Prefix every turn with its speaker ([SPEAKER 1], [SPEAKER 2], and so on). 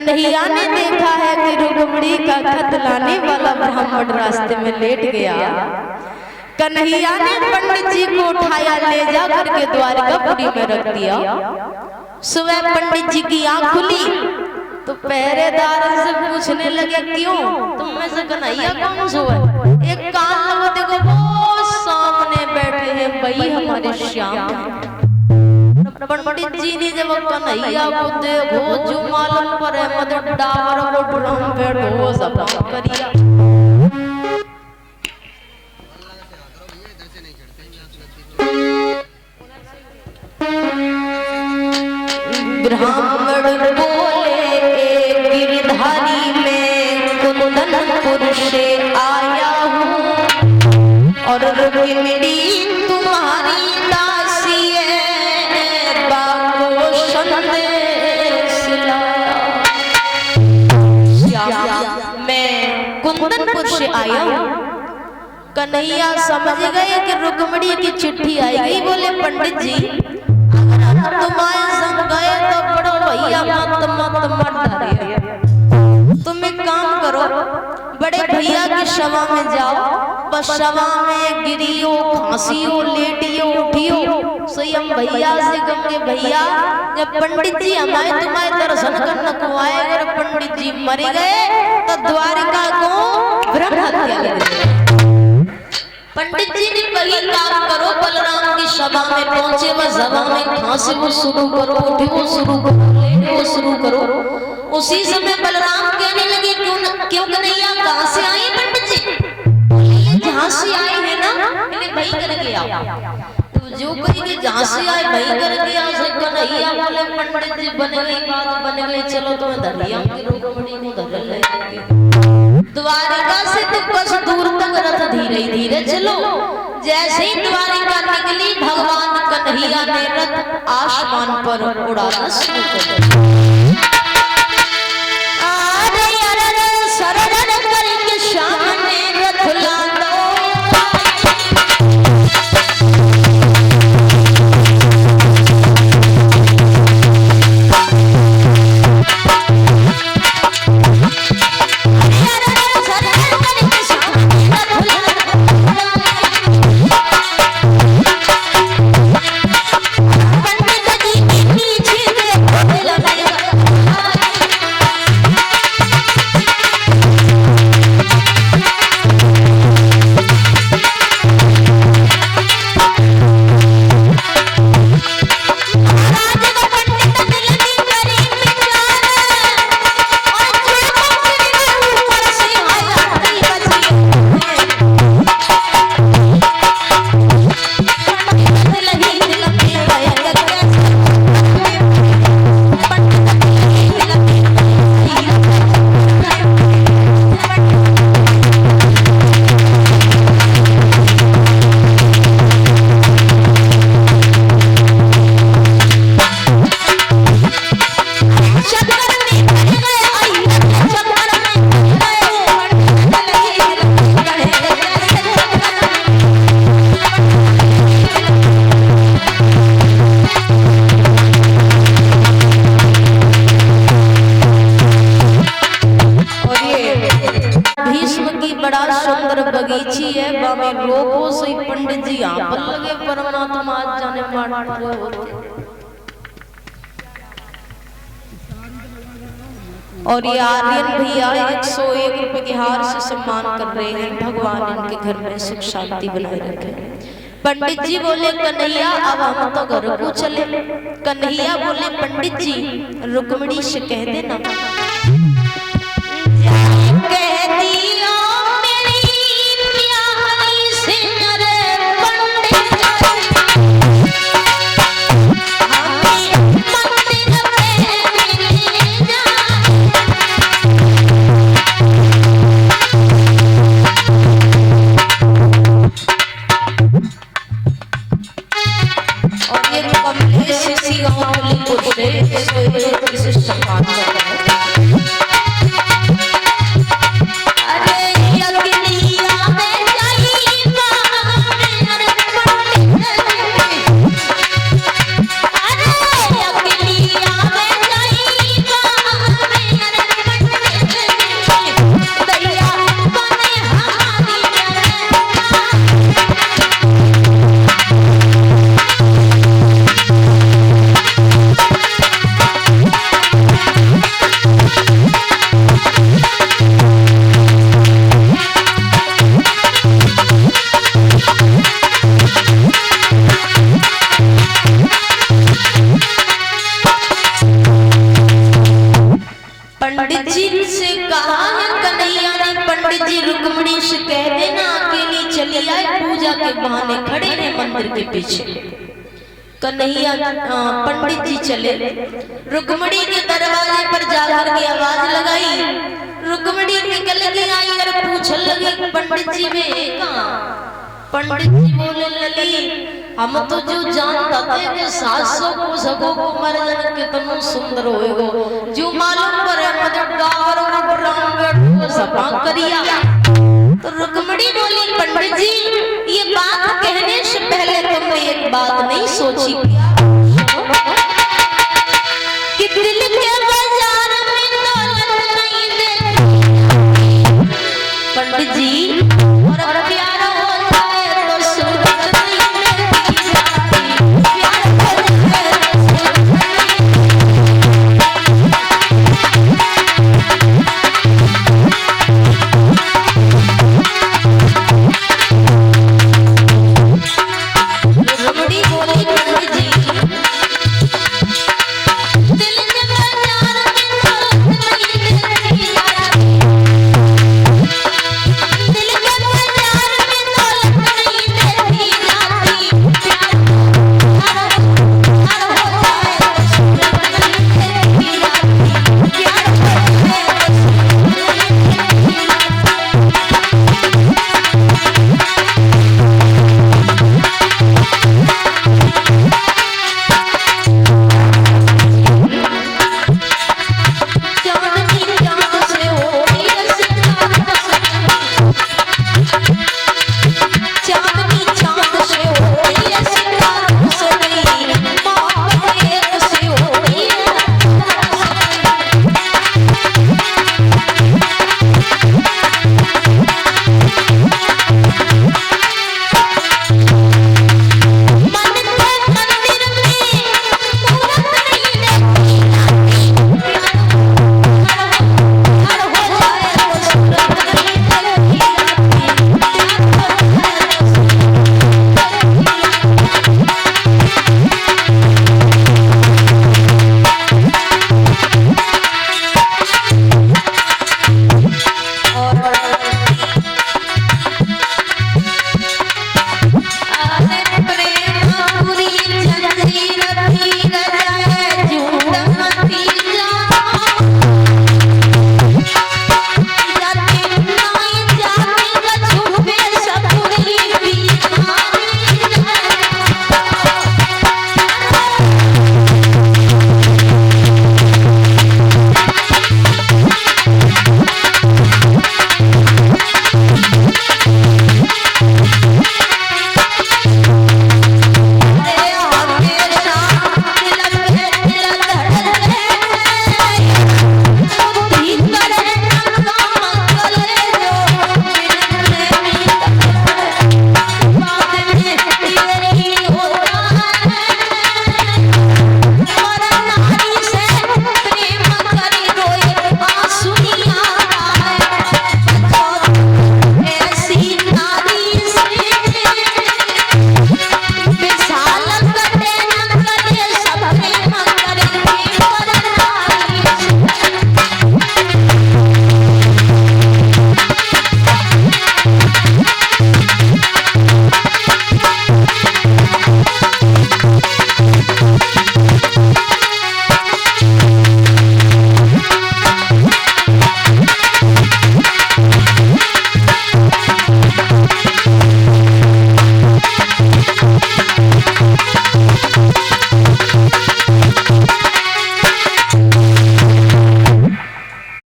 [SPEAKER 1] कन्हैया ने देखा है कि रुक्मिणी का खत लाने वाला ब्राह्मण रास्ते में लेट गया। कन्हैया ने पंडित जी को उठाया, ले जा करके द्वारकापुरी में रख दिया। सुबह पंडित जी की आंख खुली तो पहरेदार से पूछने लगे, क्यों तुम में से कन्हैया कौन सो है? एक कान लगा, देखो वो सामने बैठे हैं, वही हमारे श्याम। पंडित जी ने जब कन्हैया को देखो, जो मालूम पर है मदर डावर को ड्रम बैठो सब करिया। ब्राह्मण बोले, गिरधारी में कुंदनपुर से आया हूँ और रुक्मिणी तुम्हारी दासी है, मैं कुंदनपुर से आया हूँ। कन्हैया समझ गए कि रुक्मिणी की चिट्ठी आई गई। बोले, पंडित जी अगर तुम्हारे संग गए तो बड़ो भैया मत डालिए। तुम एक काम करो, बड़े भैया की सभा में जाओ, बस सभा में गिरियो, खांसियो, लेटियो, उठियो, स्वयं भैया से कहोगे, भैया जब पंडित जी हमारे तुम्हारे दर्शन करने को आए, अगर पंडित जी मर गए तो द्वारिका को ब्रह्म हत्या लगे। पंडित जी ने वही काम करो, बलराम की सभा में पहुंचे, वह सभा में खांसी वो शुरू करो, उठे वो शुरू करो, लेटे वो शुरू करो। उसी समय बलराम कहने लगे, क्यों कन्हैया कहाँ से आई पंडित जी? जहाँ से आई है ना, मैंने वही करके आओ। तो जो कहेंगे जहाँ से आए वही करके आओ। से कन्हैया बोले, पंडित जी बन गई बात, बन गई, चलो तुम्हें धरिया की रुक्मिणी को धर ले। द्वारिका से तो कुछ दूर तक रथ धीरे धीरे चलो। जैसे ही द्वारिका निकली, भगवान कन्हैया ने रथ आसमान पर उड़ाना शुरू कर दिया। बगीची है, बामे रोको सही पंडित जी यहाँ पर लगे, परमात्मा आज जाने मार होते। और ये आर्यन भैया 101 रुपए के हार से सम्मान कर रहे हैं। भगवान इनके घर में सुख शांति बनाए रखे। पंडित जी बोले, कन्हैया अब हम तो घर को चले। कन्हैया बोले, पंडित जी रुक्मिणी से कह देना, कह दिया सम्मान करता है। पंडित जी से कहा है कन्हैया ने, पंडित जी रुक्मणी से कह देना अकेली चली आए, पूजा के बहाने खड़े हैं मंदिर के पीछे। कन्हैया पंडित जी चले, रुक्मणी के दरवाजे पर जाकर के आवाज लगाई, रुक्मणी निकल के आई और पूछने लगी पंडित जी में कहाँ? पंडित जी बोले लगी हम तो जो जानता थे कि 700 को सगो को मर जाने कितना सुंदर होएगो, जो मालूम पर मदद डावर और ब्राह्मण को सपा करिया। तो रुक्मणी बोली पंडित जी ये बात कहने से पहले तुमने एक बात नहीं सोची क्या?